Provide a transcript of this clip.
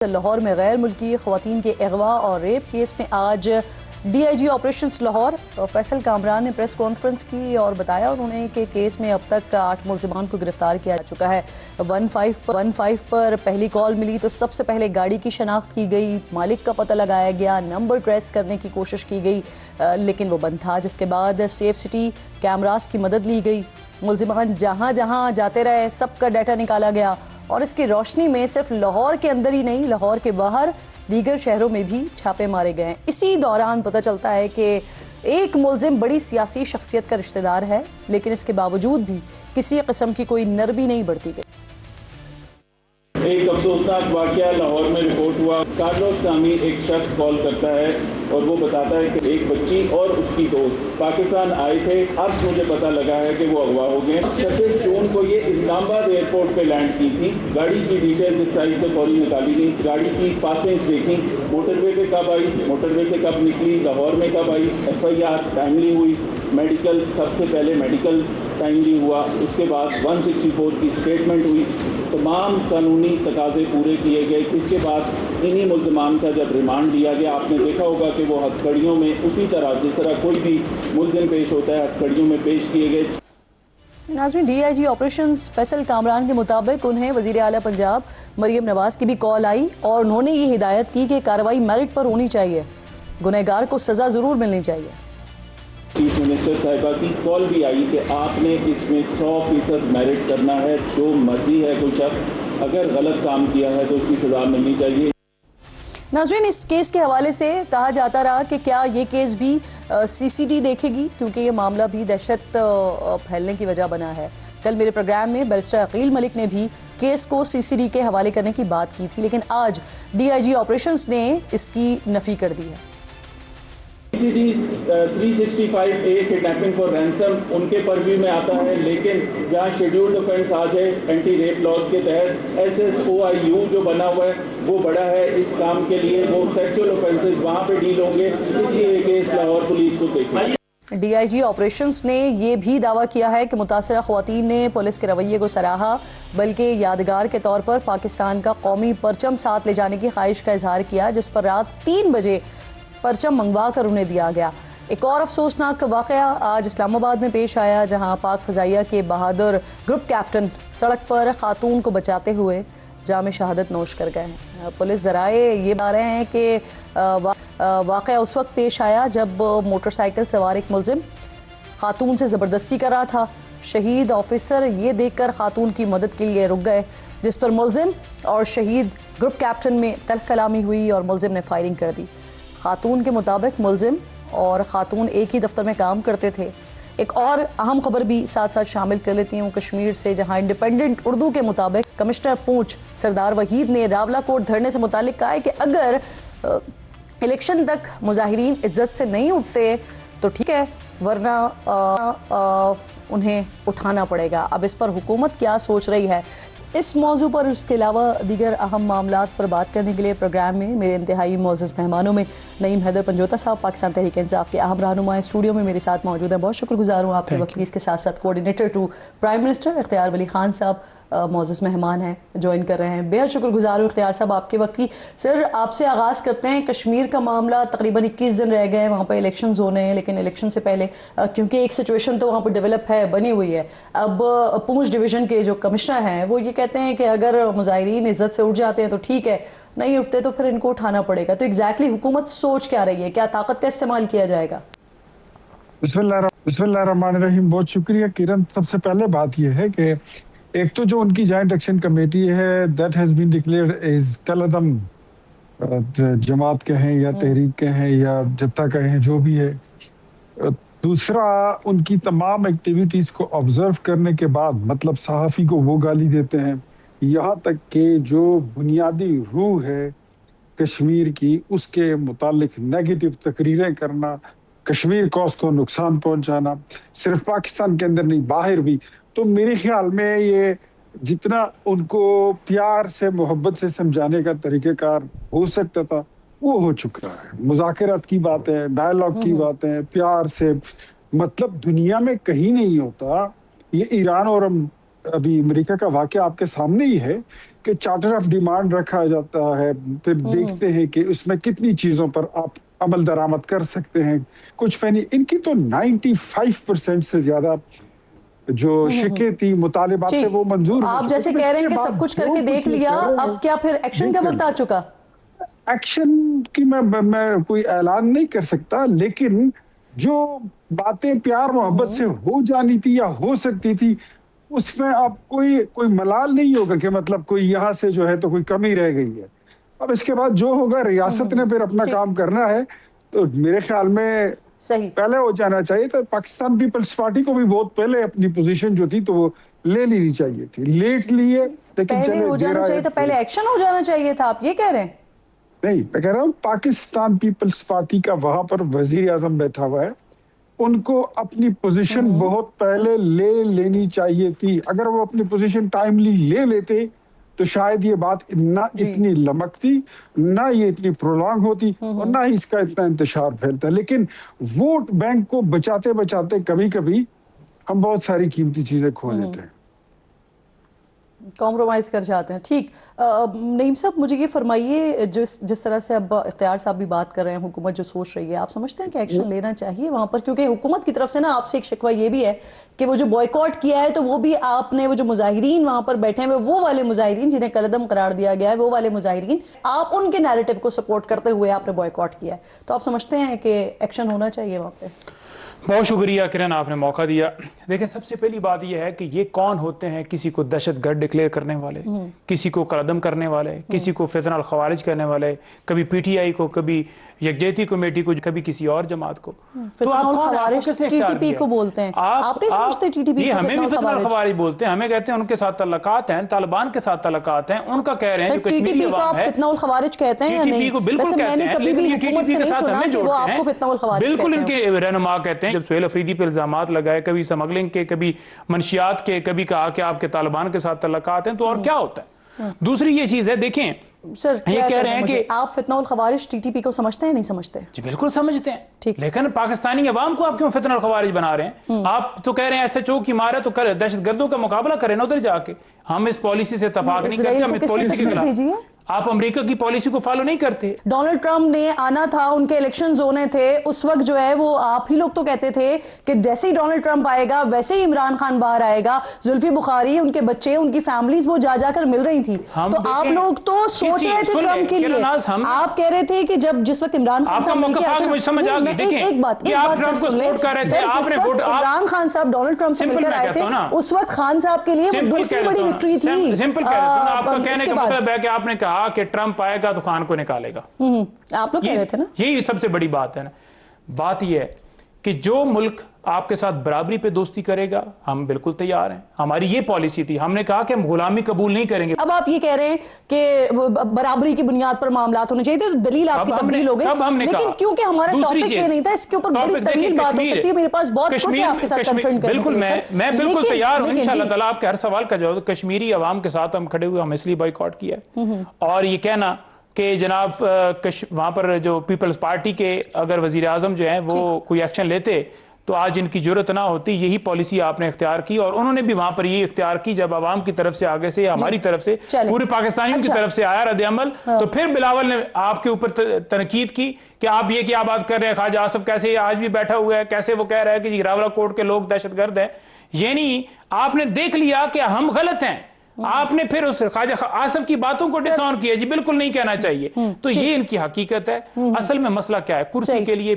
लाहौर में गैर मुल्की ख़वातीन के अगवा और रेप केस में आज डीआईजी ऑपरेशंस लाहौर फैसल कामरान ने प्रेस कॉन्फ्रेंस की और बताया उन्होंने कि केस में अब तक 8 मुल्ज़िमान को गिरफ्तार किया जा चुका है। 15 पर पहली कॉल मिली तो सबसे पहले गाड़ी की शनाख्त की गई, मालिक का पता लगाया गया, नंबर ट्रेस करने की कोशिश की गई लेकिन वो बंद था, जिसके बाद सेफ सिटी कैमरास की मदद ली गई। मुल्ज़िमान जहाँ जहाँ जाते रहे सबका डाटा निकाला गया और इसकी रोशनी में सिर्फ लाहौर के अंदर ही नहीं, लाहौर के बाहर दीगर शहरों में भी छापे मारे गए। इसी दौरान पता चलता है कि एक मुल्जिम बड़ी सियासी शख्सियत का रिश्तेदार है, लेकिन इसके बावजूद भी किसी किस्म की कोई नरमी नहीं बढ़ती गई। एक अफसोसनाक वाकया लाहौर में रिपोर्ट हुआ। कार्लोस नामी एक शख्स कॉल करता है और वो बताता है कि एक बच्ची और उसकी दोस्त पाकिस्तान आए थे। अब मुझे पता लगा है कि वो अगवा हो गए। 26 जून को ये इस्लामाबाद एयरपोर्ट पे लैंड की थी। गाड़ी की डिटेल्स एक्साइज से फौरी निकाली गई, गाड़ी की पासिंग्स देखी, मोटरवे पे कब आई, मोटरवे से कब निकली, लाहौर में कब आई, FIR टाइमली हुई, मेडिकल सबसे पहले मेडिकल टाइमली हुआ, उसके बाद 164 की स्टेटमेंट हुई, तमाम कानूनी तकाजे पूरे किए गए। इसके बाद इन्हीं मुल्ज़िमान का जब रिमांड लिया गया, आपने देखा होगा कि वो हथकड़ियों में उसी तरह जिस तरह कोई भी मुल्ज़िम पेश होता है हथकड़ियों में पेश किए गए। नाज़रीन, डीआईजी ऑपरेशंस फैसल कामरान के मुताबिक उन्हें वज़ीर आला पंजाब मरियम नवाज की भी कॉल आई और उन्होंने ये हिदायत की कि कार्रवाई मेरिट पर होनी चाहिए, गुनहगार को सज़ा ज़रूर मिलनी चाहिए। चीफ मिनिस्टर साहिबा की कॉल भी आई कि आपने इसमें 100% मेरिट करना है, जो मर्जी है कोई शख्स अगर गलत काम किया है तो उसकी सजा मिलनी चाहिए। नाज़रीन, इस केस के हवाले से कहा जाता रहा कि क्या ये केस भी CCD देखेगी, क्योंकि ये मामला भी दहशत फैलने की वजह बना है। कल मेरे प्रोग्राम में बैरिस्टर अकील मलिक ने भी केस को CCD के हवाले करने की बात की थी, लेकिन आज डीआईजी ऑपरेशंस ने इसकी नफी कर दी है। CCD 365A kidnapping for ransom उनके परव्यू में आता है, लेकिन जहाँ शेड्यूल्ड ऑफेंस आ जाए एंटी रेप लॉज के तहत SSOIU जो बना हुआ है वो बड़ा है इस काम के लिए, वो सेक्सुअल ऑफेंसेस वहाँ पे डील होंगे, इसलिए ये केस लाहौर पुलिस को देखेगी। डीआईजी ऑपरेशंस ने यह भी दावा किया है कि मुतासरा ख़वातीन ने पुलिस के रवैये को सराहा, बल्कि यादगार के तौर पर पाकिस्तान का कौमी परचम साथ ले जाने की ख्वाहिश का इजहार किया, जिस पर रात 3 बजे परचम मंगवा कर उन्हें दिया गया। एक और अफसोसनाक वाक़या आज इस्लामाबाद में पेश आया, जहां पाक फ़ज़ाइया के बहादुर ग्रुप कैप्टन सड़क पर खातून को बचाते हुए जाम शहादत नोश कर गए हैं। पुलिस ज़राए ये बता रहे हैं कि वाक़या उस वक्त पेश आया जब मोटरसाइकिल सवार एक मुल्ज़िम खातून से ज़बरदस्ती कर रहा था। शहीद ऑफिसर ये देखकर खातून की मदद के लिए रुक गए, जिस पर मुल्ज़िम और शहीद ग्रुप कैप्टन में तल्ख़ कलामी हुई और मुल्ज़िम ने फायरिंग कर दी। खातून के मुताबिक मुल्ज़िम और खातून एक ही दफ्तर में काम करते थे। एक और अहम खबर भी साथ साथ शामिल कर लेती हूँ कश्मीर से, जहाँ इंडिपेंडेंट उर्दू के मुताबिक कमिश्नर पूंछ सरदार वहीद ने रावला कोट धरने से मुतालिक कहा है कि अगर इलेक्शन तक मुजाहिरीन इज्जत से नहीं उठते तो ठीक है, वरना उन्हें उठाना पड़ेगा। अब इस पर हुकूमत क्या सोच रही है, इस मौजू पर उसके अलावा दीगर अहम मामलात पर बात करने के लिए प्रोग्राम में मेरे इंतहाई मोअज़्ज़ज़ मेहमानों में नईम हैदर पंजोता साहब, पाकिस्तान तहरीक इंसाफ के अहम रहनुमा स्टूडियो में मेरे साथ मौजूद हैं। बहुत शुक्रगुजार हूँ आपके वक्त। इसके साथ साथ कोऑर्डिनेटर टू प्राइम मिनिस्टर इख्तियार वली खान साहब मोअज़्ज़ज़ मेहमान हैं, ज्वाइन कर रहे हैं। बेहद शुक्रगुजार हूँ इख्तियार साहब आपके वक्त की। सर, आपसे आगाज़ करते हैं। कश्मीर का मामला, तकरीबन 21 दिन रह गए, वहाँ पर इलेक्शंस होने हैं, लेकिन इलेक्शन से पहले क्योंकि एक सिचुएशन तो वहाँ पर डेवलप है, बनी हुई है। अब पूंछ डिवीज़न के जो कमिश्नर हैं वो ये कहते हैं कि अगर मुजाहिरीन इज्जत से उठ जाते हैं तो ठीक है, नहीं उठते तो फिर इनको उठाना पड़ेगा। तो एग्जैक्टली हुकूमत सोच क्या रही है, क्या ताकत का इस्तेमाल किया जाएगा? बिस्मिल्लाहिर्रहमानिर्रहीम। बहुत शुक्रिया किरण। सबसे पहले बात यह है कि एक तो जो उनकी जॉइंट एक्शन कमेटी है that has been declared as कलअदम, जमात कहें या तहरीक कहें या जत्था कहें, जो भी है। दूसरा, उनकी तमाम एक्टिविटीज को ऑब्जर्व करने के बाद, मतलब सहाफ़ी को वो गाली देते हैं, यहाँ तक कि जो बुनियादी रूह है कश्मीर की उसके मुतालिक नेगेटिव तकरीरें करना, कश्मीर कॉज को नुकसान पहुंचाना, सिर्फ पाकिस्तान के अंदर नहीं बाहर भी। तो मेरे ख्याल में ये जितना उनको प्यार से मोहब्बत से समझाने का तरीक़ेकार हो सकता था वो हो चुका है। मुज़ाकरात की बात है, डायलॉग की बातें हैं, प्यार से, मतलब दुनिया में कहीं नहीं होता। ये ईरान और अभी अमेरिका का वाक़या आपके सामने ही है कि चार्टर ऑफ डिमांड रखा जाता है, फिर देखते हैं कि उसमें कितनी चीजों पर आप अमल दरामद कर सकते हैं। कुछ फैनी इनकी तो 95% से ज्यादा जो शिके थी, मुतालिबात थे, ठीक। वो मंजूर हो आप चुके। जैसे तो कह रहे हैं इसके कि सब बाद कुछ जो करके देख ये लिया, कर रहे हैं, अब क्या फिर एक्शन का वक्त आ चुका? एक्शन की मैं कोई ऐलान नहीं कर सकता, लेकिन जो बातें प्यार मोहब्बत से हो जानी थी या हो सकती थी, उसमें अब कोई मलाल नहीं होगा कि मतलब कोई यहाँ से जो है तो कोई कमी रह गई है। अब इसके बाद जो होगा, रियासत ने फिर अपना ठीक। काम करना है। तो मेरे ख्याल में सही। पहले हो जाना चाहिए। तो पाकिस्तान पीपल्स पार्टी को भी बहुत पहले अपनी पोजीशन जो थी तो वो ले लेनी चाहिए थी। लेट लिए, लेकिन पहले चले हो जाना चाहिए था, पहले एक्शन हो जाना चाहिए था, आप ये कह रहे हैं? नहीं, मैं कह रहा हूँ पाकिस्तान पीपल्स पार्टी का वहां पर वजीर आजम बैठा हुआ है, उनको अपनी पोजीशन बहुत पहले ले लेनी चाहिए थी। अगर वो अपनी पोजीशन टाइमली ले लेते तो शायद ये बात ना इतनी लमकती, ना ये इतनी प्रोलॉन्ग होती, और ना ही इसका इतना इंतशार फैलता। लेकिन वोट बैंक को बचाते बचाते कभी कभी हम बहुत सारी कीमती चीजें खो देते हैं, कॉम्प्रोमाइज कर जाते हैं। ठीक। नईम साहब, मुझे ये फरमाइए, जिस तरह से अब इख्तियार साहब भी बात कर रहे हैं, हुकूमत जो सोच रही है, आप समझते हैं कि एक्शन लेना चाहिए वहां पर? क्योंकि हुकूमत की तरफ से ना आपसे एक शिकवा ये भी है कि वो जो बॉयकॉट किया है, तो वो भी आपने, वो जो मुजाहिरीन वहां पर बैठे हैं, वो वाले मुजाहिरीन जिन्हें कलअदम करार दिया गया है, वो वाले मुजाहिरीन, आप उनके नैरेटिव को सपोर्ट करते हुए आपने बॉयकॉट किया है, तो आप समझते हैं कि एक्शन होना चाहिए वहां पर? बहुत शुक्रिया किरण, आपने मौका दिया। देखिए, सबसे पहली बात यह है कि ये कौन होते हैं किसी को दहशतगर्द डिक्लेयर करने वाले, किसी को कलअदम करने वाले, किसी को फितना अल खवारिज करने वाले, कभी पीटीआई को, कभी यकजहती कमेटी को, कभी किसी और जमात को। तो आप कौन है? आपको किसने इख्तियार टीटीपी दिया? को बोलते हैं, आप नहीं समझते टीटीपी ये को हमें भी फितना फितना अल अल खवारिज? खवारिज बोलते हैं, हमें कहते हैं उनके साथ तल्लुकात हैं, तालिबान के साथ तल्लुकात हैं, उनका कह रहे हैं जो कश्मीरी टीटीपी को अवाम आप है। फितना उल खवारिज कहते हैं या टीटीपी नहीं? को बिल्कुल वैसे कहते मैंने हैं, कभी लेकिन भी ये हुकूमत टीटीपी से के नहीं साथ सुना हमें कि वो जोड़ते आपको हैं। फितना उल खवारिज बिल्कुल कहते हैं। इनके रहनुमा कहते हैं, जब सुहेल अफरीदी पे इल्जामात लगाए, कभी स्मगलिंग के, कभी मंशियात के, कभी कहा कि आपके तालिबान के साथ तल्लुकात हैं, तो और क्या होता है? दूसरी ये चीज है, देखें, सर ये कह रहे हैं कि आप फितना उल खवारिज टीटीपी को समझते हैं, नहीं समझते? जी बिल्कुल समझते हैं, ठीक। लेकिन पाकिस्तानी अवाम को आप क्यों फितना अल खवारिज बना रहे हैं? आप तो कह रहे हैं SHO की मारे तो कर, दहशतगर्दों का मुकाबला करें ना उधर जाके। हम इस पॉलिसी से इत्तेफाक नहीं करते, हम इस पॉलिसी के खिलाफ। आप अमेरिका की पॉलिसी को फॉलो नहीं करते। डोनाल्ड ट्रंप ने आना था, उनके इलेक्शंस होने थे, उस वक्त जो है वो आप ही लोग तो कहते थे कि जैसे ही डोनाल्ड ट्रंप आएगा वैसे ही इमरान खान बाहर आएगा। जुल्फी बुखारी, उनके बच्चे, उनकी फैमिलीज वो जा जाकर मिल रही थी। तो आप लोग तो सोच रहे थे ट्रंप के लिए, आप कह रहे थे कि जब जिस वक्त इमरान खान साहब मिलके आते हैं, एक बात सर सुन ले, इमरान खान साहब डोनाल्ड ट्रंप से मिलकर आए थे, उस वक्त खान साहब के लिए वो दूसरी बड़ी विक्ट्री थी। सिंपल कह रहे हैं, आपका कहने का मतलब है कि आपने कहा कि ट्रंप आएगा तो खान को निकालेगा। आप लोग कह रहे थे ना, यही सबसे बड़ी बात है ना। बात यह है कि जो मुल्क आपके साथ बराबरी पे दोस्ती करेगा, हम बिल्कुल तैयार हैं। हमारी ये पॉलिसी थी, हमने कहा कि हम गुलामी कबूल नहीं करेंगे। अब आप ये कह रहे हैं कि बराबरी की बुनियाद पर मामलात होने चाहिए, तो दलील आपकी तब्दील हो गई, लेकिन क्योंकि हमारा टॉपिक ये नहीं था, इसके ऊपर बड़ी तवील बात हो सकती है। मेरे पास बहुत कुछ है आपके साथ कन्फ्रंट करने के लिए। मैं बिल्कुल तैयार हूं इंशाअल्लाह ताला आपके हर सवाल का जवाब। कश्मीरी अवाम के साथ हम खड़े हुए, हम इसलिए बॉयकॉट किया है। और ये कहना कि जनाब वहां पर जो पीपल्स पार्टी के अगर वजीर आजम जो है वो कोई एक्शन लेते तो आज इनकी जरूरत ना होती। यही पॉलिसी आपने इख्तियार की, और उन्होंने भी वहां पर ये इख्तियार की जब आवाम की तरफ से, आगे से, हमारी तरफ से, पूरे पाकिस्तानियों की तरफ से आया रद्द अमल। तो फिर बिलावल ने आपके ऊपर तनकीद की कि आप ये क्या बात कर रहे हैं, ख्वाजा आसिफ कैसे आज भी बैठा हुआ है, कैसे वो कह रहा है कि रावला कोर्ट के लोग दहशतगर्द हैं। ये नहीं, आपने देख लिया कि हम गलत हैं, आपने फिर उस ख्वाजा आसिफ की बातों को डिसऑन किया। जी बिल्कुल नहीं कहना चाहिए। तो ये इनकी हकीकत है। असल में मसला क्या है, कुर्सी के लिए